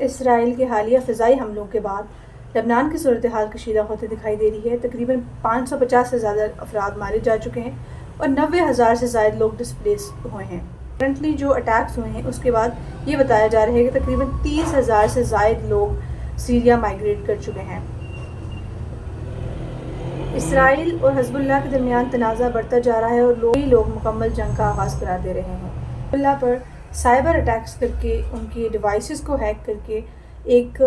اسرائیل کے حالیہ فضائی حملوں کے بعد لبنان کی صورتحال کشیدہ ہوتی دکھائی دے رہی ہے۔ تقریباً 550 سے زیادہ افراد مارے جا چکے ہیں اور 90,000 سے زائد لوگ ڈسپلیس ہوئے ہیں۔ کرنٹلی جو اٹیکس ہوئے ہیں اس کے بعد یہ بتایا جا رہا ہے کہ تقریباً 30,000 سے زائد لوگ سیریا مائیگریٹ کر چکے ہیں۔ اسرائیل اور حزب اللہ کے درمیان تنازع بڑھتا جا رہا ہے اور کئی لوگ مکمل جنگ کا آغاز قرار دے رہے ہیں۔ حزب اللہ پر سائبر اٹیکس کر کے ان کے ڈیوائسز کو ہیک کر کے ایک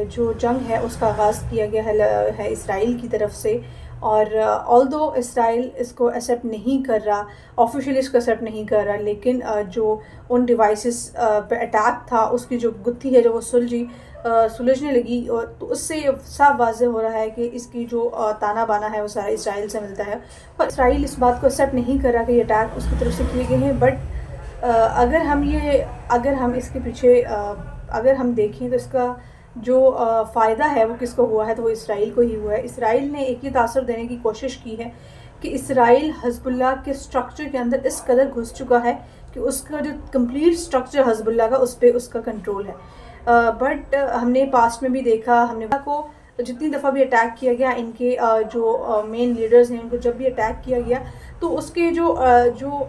جو جنگ ہے اس کا آغاز کیا گیا ہے اسرائیل کی طرف سے، اور آلدو اسرائیل اس کو ایکسیپٹ نہیں کر رہا، آفیشلی اس کو ایکسیپٹ نہیں کر رہا، لیکن جو ان ڈیوائسز پہ اٹیک تھا اس کی جو گتھی ہے جو وہ سلجھنے لگی، اور تو اس سے صاف واضح ہو رہا ہے کہ اس کی جو تانا بانا ہے وہ سارا اسرائیل سے ملتا ہے، اور اسرائیل اس بات کو ایکسیپٹ نہیں کر رہا کہ یہ اٹیک اس کی طرف سے کیے گئے ہیں۔ بٹ اگر ہم اس کے پیچھے اگر ہم دیکھیں تو اس کا جو فائدہ ہے وہ کس کو ہوا ہے، تو وہ اسرائیل کو ہی ہوا ہے۔ اسرائیل نے ایک یہ تاثر دینے کی کوشش کی ہے کہ اسرائیل حزب اللہ کے سٹرکچر کے اندر اس قدر گھس چکا ہے کہ اس کا جو کمپلیٹ سٹرکچر حزب اللہ کا اس پہ اس کا کنٹرول ہے۔ بٹ ہم نے پاسٹ میں بھی دیکھا، ہم نے کو جتنی دفعہ بھی اٹیک کیا گیا، ان کے جو مین لیڈرز ہیں ان کو جب بھی اٹیک کیا گیا تو اس کے جو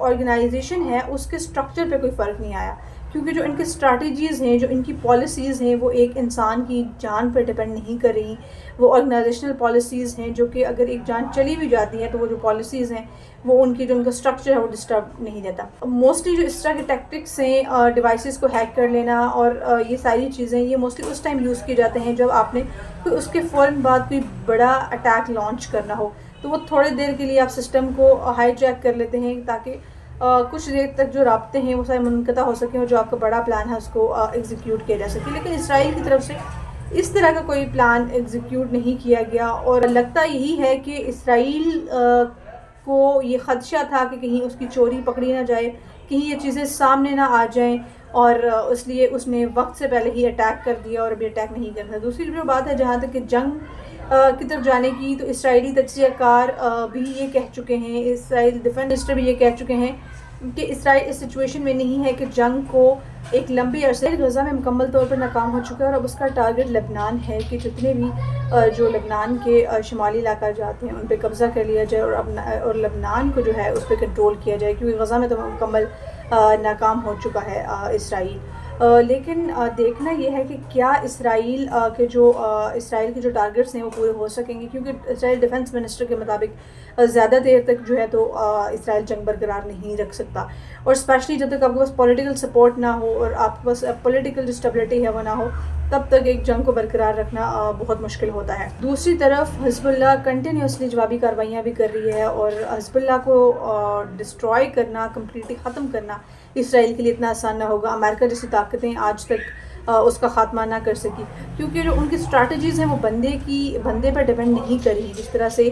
آرگنائزیشن ہے اس کے سٹرکچر پہ کوئی فرق نہیں آیا، کیونکہ جو ان کے اسٹریٹجیز ہیں، جو ان کی پالیسیز ہیں، وہ ایک انسان کی جان پر ڈپینڈ نہیں کر رہی، وہ آرگنائزیشنل پالیسیز ہیں جو کہ اگر ایک جان چلی بھی جاتی ہے تو وہ جو پالیسیز ہیں وہ ان کی جو ان کا اسٹرکچر ہے وہ ڈسٹرب نہیں دیتا۔ موسٹلی جو اس طرح کے ٹیکٹکس ہیں، ڈیوائسز کو ہیک کر لینا اور یہ ساری چیزیں، یہ موسٹلی اس ٹائم یوز کیے جاتے ہیں جب آپ نے کوئی اس کے فوراً بعد کوئی بڑا اٹیک لانچ کرنا ہو، تو وہ تھوڑے دیر کے لیے آپ سسٹم کو ہائی جیک کر لیتے ہیں تاکہ کچھ دیر تک جو رابطے ہیں وہ سارے منقطع ہو سکیں اور جو آپ کا بڑا پلان ہے اس کو ایگزیکیوٹ کیا جا سکے۔ لیکن اسرائیل کی طرف سے اس طرح کا کوئی پلان ایگزیکیوٹ نہیں کیا گیا، اور لگتا یہی ہے کہ اسرائیل کو یہ خدشہ تھا کہ کہیں اس کی چوری پکڑی نہ جائے، کہیں یہ چیزیں سامنے نہ آ جائیں، اور اس لیے اس نے وقت سے پہلے ہی اٹیک کر دیا اور ابھی اٹیک نہیں کرنا۔ دوسری جو بات ہے جہاں تک کہ جنگ کی طرف جانے کی، تو اسرائیلی تجزیہ کار بھی یہ کہہ چکے ہیں، اسرائیل ڈیفنس منسٹر بھی یہ کہہ چکے ہیں کہ اسرائیل اس سچویشن میں نہیں ہے کہ جنگ کو ایک لمبی عرصے غزہ میں مکمل طور پر ناکام ہو چکا ہے، اور اب اس کا ٹارگٹ لبنان ہے کہ جتنے بھی جو لبنان کے شمالی علاقہ جاتے ہیں ان پہ قبضہ کر لیا جائے اور لبنان کو جو ہے اس پہ کنٹرول کیا جائے، کیونکہ غزہ میں تو مکمل ناکام ہو چکا ہے اسرائیل۔ لیکن دیکھنا یہ ہے کہ کیا اسرائیل کے جو ٹارگٹس ہیں وہ پورے ہو سکیں گے، کیونکہ اسرائیل ڈیفنس منسٹر کے مطابق زیادہ دیر تک جو ہے تو اسرائیل جنگ برقرار نہیں رکھ سکتا، اور اسپیشلی جب تک آپ کے پاس پولیٹیکل سپورٹ نہ ہو اور آپ کے پاس پولیٹیکل جو اسٹیبلٹی ہے وہ نہ ہو، تب تک ایک جنگ کو برقرار رکھنا بہت مشکل ہوتا ہے۔ دوسری طرف حزب اللہ کنٹینیوسلی جوابی کارروائیاں بھی کر رہی ہے، اور حزب اللہ کو ڈسٹروائے کرنا، کمپلیٹلی ختم کرنا اسرائیل کے لیے اتنا آسان نہ ہوگا۔ امریکہ جیسی طاقتیں آج تک اس کا خاتمہ نہ کر سکی، کیونکہ جو ان کی اسٹریٹجیز ہیں وہ بندے پر ڈیپینڈ نہیں کر رہی۔ جس طرح سے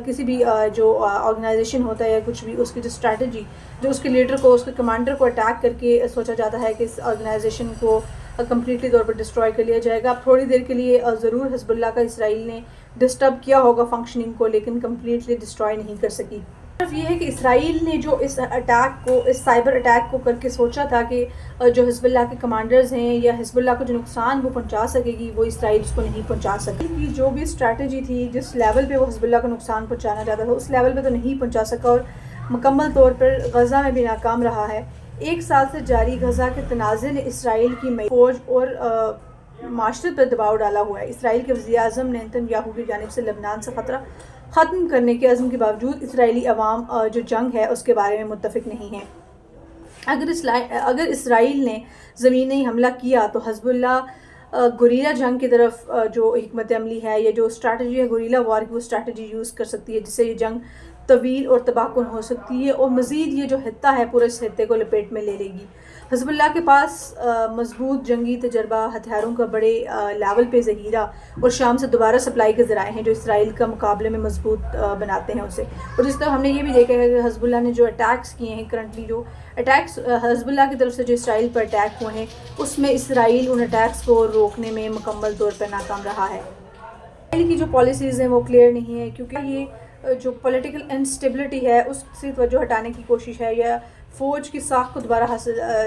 کسی بھی جو آرگنائزیشن ہوتا ہے یا کچھ بھی، اس کی جو اسٹریٹجی، جو اس کے لیڈر کو، اس کے کمانڈر کو اٹیک کر کے سوچا جاتا ہے کہ اس آرگنائزیشن کو کمپلیٹلی طور پر ڈسٹروائے کر لیا جائے گا۔ اب تھوڑی دیر کے لیے ضرور حزب اللہ کا اسرائیل نے ڈسٹرب کیا ہوگا فنکشننگ کو، لیکن کمپلیٹلی ڈسٹروائے نہیں کر سکی۔ صرف یہ ہے کہ اسرائیل نے جو اس سائبر اٹیک کو کر کے سوچا تھا کہ جو حزب اللہ کے کمانڈرز ہیں یا حزب اللہ کو جو نقصان وہ پہنچا سکے گی، وہ اسرائیل اس کو نہیں پہنچا سکی۔ کی جو بھی اسٹریٹجی تھی، جس لیول پہ وہ حزب اللہ کو نقصان پہنچانا چاہتا تھا، اس لیول پہ تو نہیں پہنچا سکا، اور مکمل طور پر غزہ میں بھی ناکام رہا ہے۔ 1 سال سے جاری غزہ کے تنازع نے اسرائیل کی فوج اور معاشرت پر دباؤ ڈالا ہوا ہے۔ اسرائیل کے وزیر اعظم نیتن یاہو کی جانب سے لبنان سے خطرہ ختم کرنے کے عزم کے باوجود اسرائیلی عوام جو جنگ ہے اس کے بارے میں متفق نہیں ہیں۔ اگر اسرائیل نے زمینی حملہ کیا تو حزب اللہ گوریلا جنگ کی طرف جو حکمت عملی ہے یا جو اسٹریٹجی ہے گوریلا وار کی، وہ اسٹریٹجی یوز کر سکتی ہے، جس سے یہ جنگ طویل اور تباہ کن ہو سکتی ہے، اور مزید یہ جو خطہ ہے پورے اس خطے کو لپیٹ میں لے گی۔ حزب اللہ کے پاس مضبوط جنگی تجربہ، ہتھیاروں کا بڑے لیول پہ ذخیرہ اور شام سے دوبارہ سپلائی کے ذرائع ہیں جو اسرائیل کا مقابلے میں مضبوط بناتے ہیں اسے۔ اور جس طرح ہم نے یہ بھی دیکھا ہے کہ حزب اللہ نے جو اٹیکس کیے ہیں، کرنٹلی جو اٹیکس حزب اللہ کی طرف سے جو اسرائیل پر اٹیک ہوئے ہیں، اس میں اسرائیل ان اٹیکس کو روکنے میں مکمل طور پر ناکام رہا ہے۔ اسرائیل کی جو پالیسیز ہیں وہ کلیئر نہیں ہے، کیونکہ یہ جو پولیٹیکل انسٹیبلٹی ہے اس سے توجہ ہٹانے کی کوشش ہے، یا فوج کی ساخت کو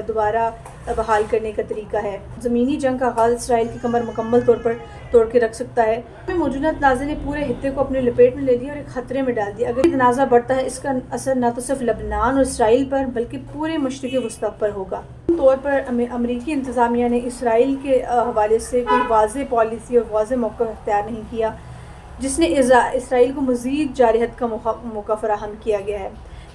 دوبارہ بحال کرنے کا طریقہ ہے۔ زمینی جنگ کا آغاز اسرائیل کی کمر مکمل طور پر توڑ کے رکھ سکتا ہے۔ موجودہ تنازع نے پورے خطے کو اپنے لپیٹ میں لے لیا اور ایک خطرے میں ڈال دیا۔ اگر یہ تنازع بڑھتا ہے اس کا اثر نہ تو صرف لبنان اور اسرائیل پر بلکہ پورے مشرق وسطیٰ پر ہوگا۔ عام طور پر امریکی انتظامیہ نے اسرائیل کے حوالے سے کوئی واضح پالیسی اور واضح موقف اختیار نہیں کیا جس نے اسرائیل کو مزید جارحیت کا موقع فراہم کیا ہے۔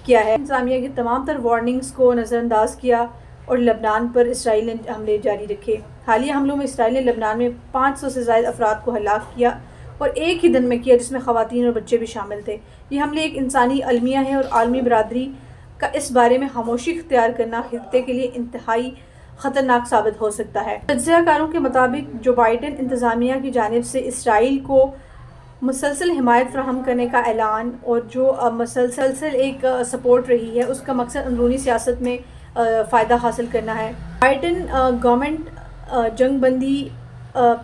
انتظامیہ کی تمام تر وارننگز کو نظر انداز کیا اور لبنان پر اسرائیل نے حملے جاری رکھے۔ حالیہ حملوں میں اسرائیل نے لبنان میں 500 سے زائد افراد کو ہلاک کیا اور ایک ہی دن میں کیا، جس میں خواتین اور بچے بھی شامل تھے۔ یہ حملے ایک انسانی المیہ ہے اور عالمی برادری کا اس بارے میں خاموشی اختیار کرنا خطے کے لیے انتہائی خطرناک ثابت ہو سکتا ہے۔ تجزیہ کاروں کے مطابق جو بائیڈن انتظامیہ کی جانب سے اسرائیل کو مسلسل حمایت فراہم کرنے کا اعلان اور جو مسلسل ایک سپورٹ رہی ہے، اس کا مقصد اندرونی سیاست میں فائدہ حاصل کرنا ہے۔ بائیڈن گورنمنٹ جنگ بندی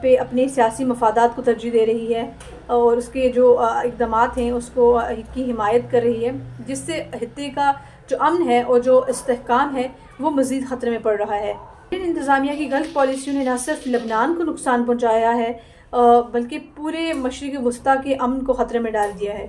پہ اپنے سیاسی مفادات کو ترجیح دے رہی ہے اور اس کے جو اقدامات ہیں اس کو کی حمایت کر رہی ہے، جس سے خطے کا جو امن ہے اور جو استحکام ہے وہ مزید خطرے میں پڑ رہا ہے۔ بائیڈن انتظامیہ کی غلط پالیسیوں نے نہ صرف لبنان کو نقصان پہنچایا ہے بلکہ پورے مشرق وسطیٰ کے امن کو خطرے میں ڈال دیا ہے۔